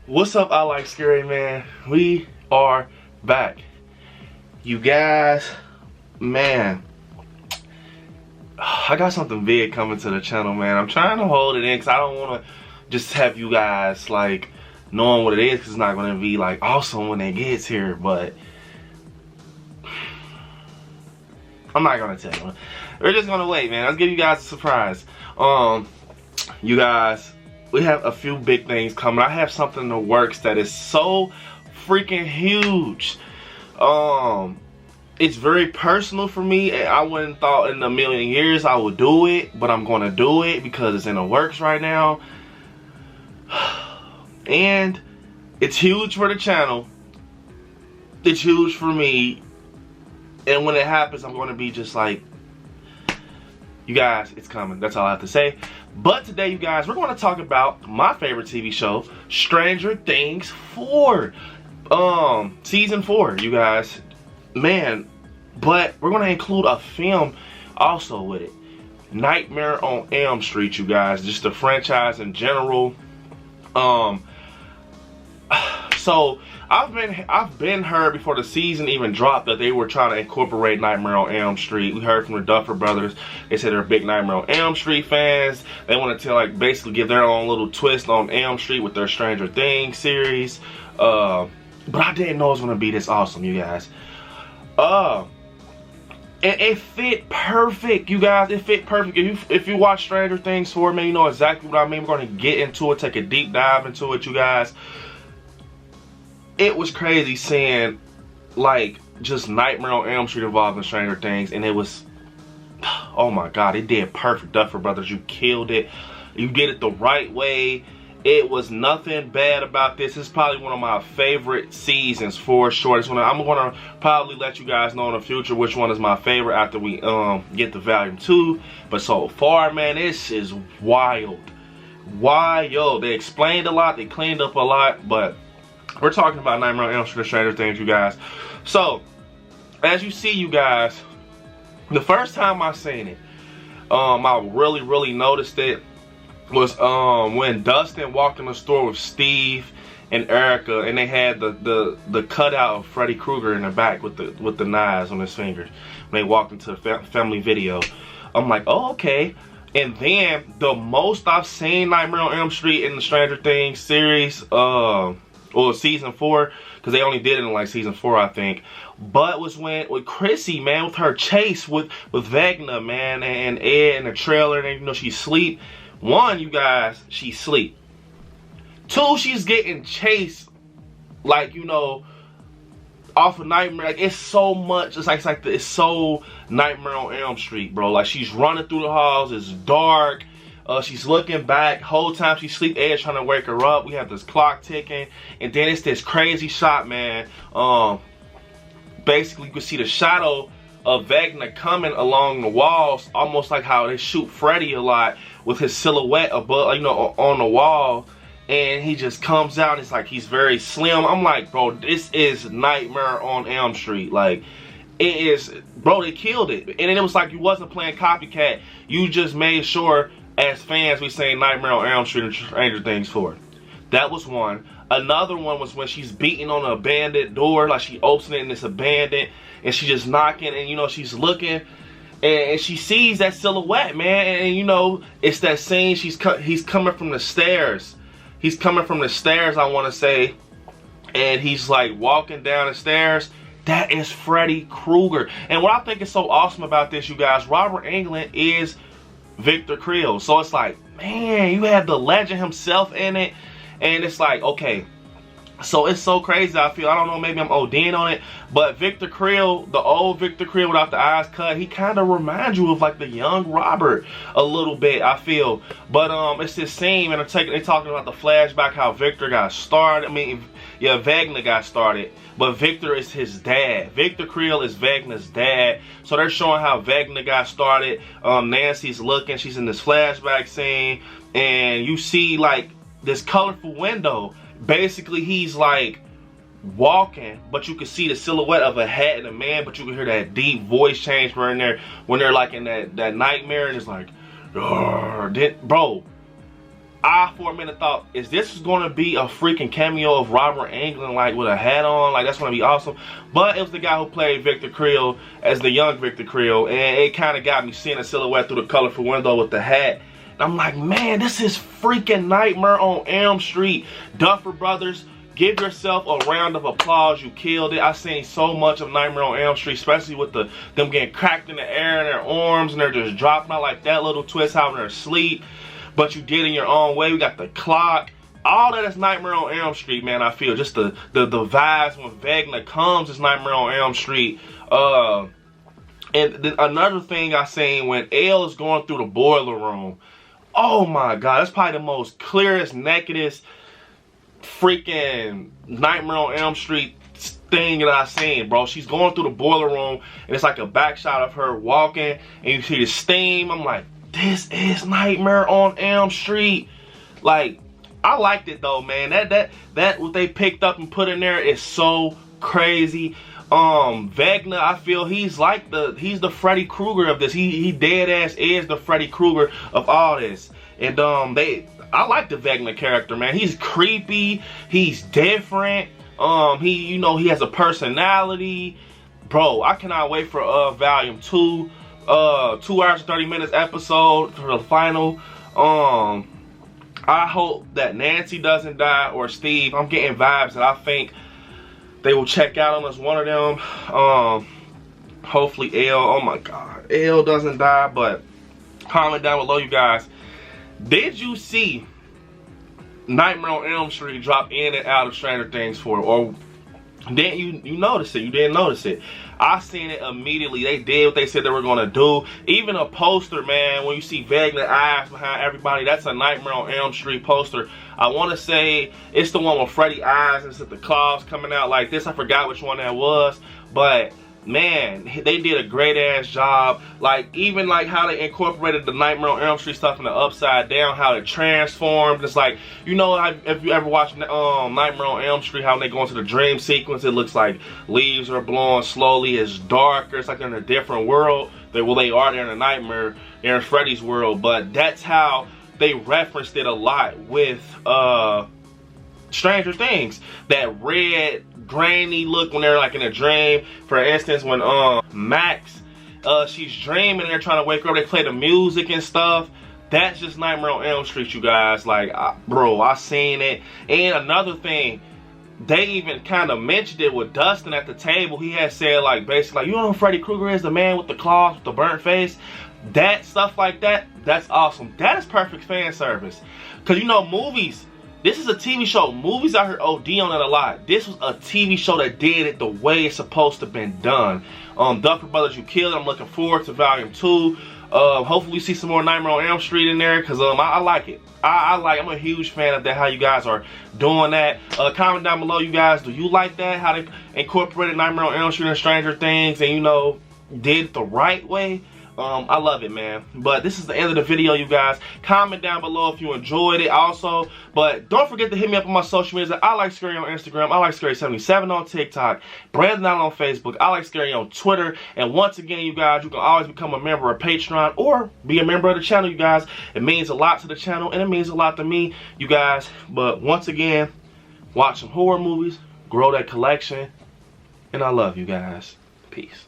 What's up, I Like Scary, man? We are back. You guys, man, I got something big coming to the channel, man. I'm trying to hold it in because I don't want to just have you guys, like, knowing what it is, because it's not going to be, like, awesome when it gets here, but I'm not going to tell you. We're just going to wait, man. Let's give you guys a surprise. You guys, we have a few big things coming. I have something in the works that is so freaking huge. It's very personal for me, and I wouldn't thought in a million years I would do it, but I'm going to do it because it's in the works right now. And it's huge for the channel. It's huge for me. And when it happens, I'm going to be just like, you guys, it's coming. That's all I have to say. But today, you guys, we're going to talk about my favorite TV show, Stranger Things 4. Season 4, you guys. Man, but we're going to include a film also with it. Nightmare on Elm Street, you guys. Just the franchise in general. So I've been heard before the season even dropped that they were trying to incorporate Nightmare on Elm Street. We heard from the Duffer Brothers. They said they're big Nightmare on Elm Street fans. They want to like basically give their own little twist on Elm Street with their Stranger Things series. But I didn't know it was gonna be this awesome, you guys. And it fit perfect, you guys. It fit perfect. If you watch Stranger Things 4, man, you know exactly what I mean. We're gonna get into it, take a deep dive into it, you guys. It was crazy seeing, like, just Nightmare on Elm Street involving Stranger Things, and it was, oh my God, it did perfect. Duffer Brothers, you killed it. You did it the right way. It was nothing bad about this. It's probably one of my favorite seasons for sure. I'm gonna probably let you guys know in the future which one is my favorite after we get to volume 2. But so far, man, this is wild. Wild. They explained a lot, they cleaned up a lot, but we're talking about Nightmare on Elm Street and Stranger Things, you guys. So, as you see, you guys, the first time I seen it, I really noticed it was when Dustin walked in the store with Steve and Erica, and they had the cutout of Freddy Krueger in the back with the knives on his fingers when they walked into the family video. I'm like, oh, okay. And then the most I've seen Nightmare on Elm Street in the Stranger Things series, or season 4, because they only did it in like season 4, I think. But was with Chrissy, man, with her chase with Vecna, man, and Ed in the trailer, and you know she sleep. 1, you guys, she sleep. 2, she's getting chased, like, you know, off of Nightmare. Like, it's so much. It's so Nightmare on Elm Street, bro. Like, she's running through the halls. It's dark. She's looking back. Whole time she sleep, Ed's trying to wake her up. We have this clock ticking, and then it's this crazy shot, man. Basically, you can see the shadow of Vecna coming along the walls, almost like how they shoot Freddy a lot with his silhouette above, you know, on the wall. And he just comes out. And it's like he's very slim. I'm like, bro, this is Nightmare on Elm Street. Like, it is, bro. They killed it, and it was like you wasn't playing copycat. You just made sure. As fans, we saying Nightmare on Elm Street and Stranger Things 4. That was one. Another one was when she's beating on an abandoned door, like she opens it and it's abandoned, and she's just knocking, and you know she's looking, and she sees that silhouette, man, and you know it's that scene. He's coming from the stairs. He's coming from the stairs, I want to say, and he's like walking down the stairs. That is Freddy Krueger. And what I think is so awesome about this, you guys, Robert Englund is Victor Creel. So it's like, man, you have the legend himself in it. And it's like, okay, so it's so crazy. I feel, I don't know, maybe I'm ODing on it, but Victor Creel, the old Victor Creel without the eyes cut, he kind of reminds you of like the young Robert a little bit, I feel. But it's this scene, and they're talking about the flashback, how Victor got started. I mean, yeah, Vecna got started, but Victor is his dad. Victor Creel is Vecna's dad. So they're showing how Vecna got started. Nancy's looking, she's in this flashback scene, and you see like this colorful window. Basically, he's like walking, but you can see the silhouette of a hat and a man, but you can hear that deep voice change when they're like in that nightmare, and it's like, bro, I for a minute thought, is this going to be a freaking cameo of Robert Englund, like with a hat on? Like, that's going to be awesome. But it was the guy who played Victor Creel as the young Victor Creel, and it kind of got me seeing a silhouette through the colorful window with the hat. And I'm like, man, this is freaking Nightmare on Elm Street. Duffer Brothers, give yourself a round of applause. You killed it. I've seen so much of Nightmare on Elm Street, especially with them getting cracked in the air in their arms and they're just dropping out, like that little twist how they're asleep. But you did in your own way. We got the clock. All that is Nightmare on Elm Street, man. I feel just the vibes when Vecna comes is Nightmare on Elm Street. And then another thing I seen when Elle is going through the boiler room. Oh my God, that's probably the most clearest, nakedest freaking Nightmare on Elm Street thing that I've seen, bro. She's going through the boiler room and it's like a back shot of her walking and you see the steam. I'm like, this is Nightmare on Elm Street. Like, I liked it though, man. That what they picked up and put in there is so crazy. Vecna, I feel he's the Freddy Krueger of this. He dead ass is the Freddy Krueger of all this. And I like the Vecna character, man. He's creepy, he's different. He has a personality. Bro, I cannot wait for volume 2. 2 hours and 30 minutes episode for the final. I hope that Nancy doesn't die or Steve. I'm getting vibes that I think they will check out on us, one of them. Hopefully Elle, oh my God, Elle doesn't die. But comment down below, you guys. Did you see Nightmare on Elm Street drop in and out of Stranger Things 4? Or didn't you notice it? You didn't notice it. I seen it immediately. They did what they said they were gonna do. Even a poster, man, when you see Vecna eyes behind everybody, that's a Nightmare on Elm Street poster. I want to say it's the one with Freddy eyes and it's the claws coming out like this. I forgot which one that was, but man, they did a great ass job. Like, even like how they incorporated the Nightmare on Elm Street stuff in the upside down, how it transformed. It's like, you know, if you ever watched Nightmare on Elm Street, how when they go into the dream sequence, it looks like leaves are blowing slowly, it's darker, it's like they're in a different world. They are there in a nightmare, they're in Freddy's world. But that's how they referenced it a lot with Stranger Things. That red grainy look when they're like in a dream. For instance, when Max, she's dreaming and they're trying to wake her up, they play the music and stuff. That's just Nightmare on Elm Street, you guys. Like, bro, I seen it. And another thing, they even kind of mentioned it with Dustin at the table. He had said, like, basically, like, you know who Freddy Krueger is, the man with the claws, with the burnt face. That stuff like that, that's awesome. That is perfect fan service. Because, you know, movies, this is a TV show. Movies out here OD on it a lot. This was a TV show that did it the way it's supposed to have been done. Duffer Brothers, you killed it. I'm looking forward to volume 2. Hopefully we see some more Nightmare on Elm Street in there, because I like it. I'm a huge fan of that, how you guys are doing that. Comment down below, you guys, do you like that? How they incorporated Nightmare on Elm Street and Stranger Things and, you know, did it the right way? I love it, man. But this is the end of the video, you guys. Comment down below if you enjoyed it also. But don't forget to hit me up on my social media. I like Scary on Instagram. I like Scary77 on TikTok. Brandon out on Facebook. I like Scary on Twitter. And once again, you guys, you can always become a member of Patreon or be a member of the channel, you guys. It means a lot to the channel and it means a lot to me, you guys. But once again, watch some horror movies, grow that collection, and I love you guys. Peace.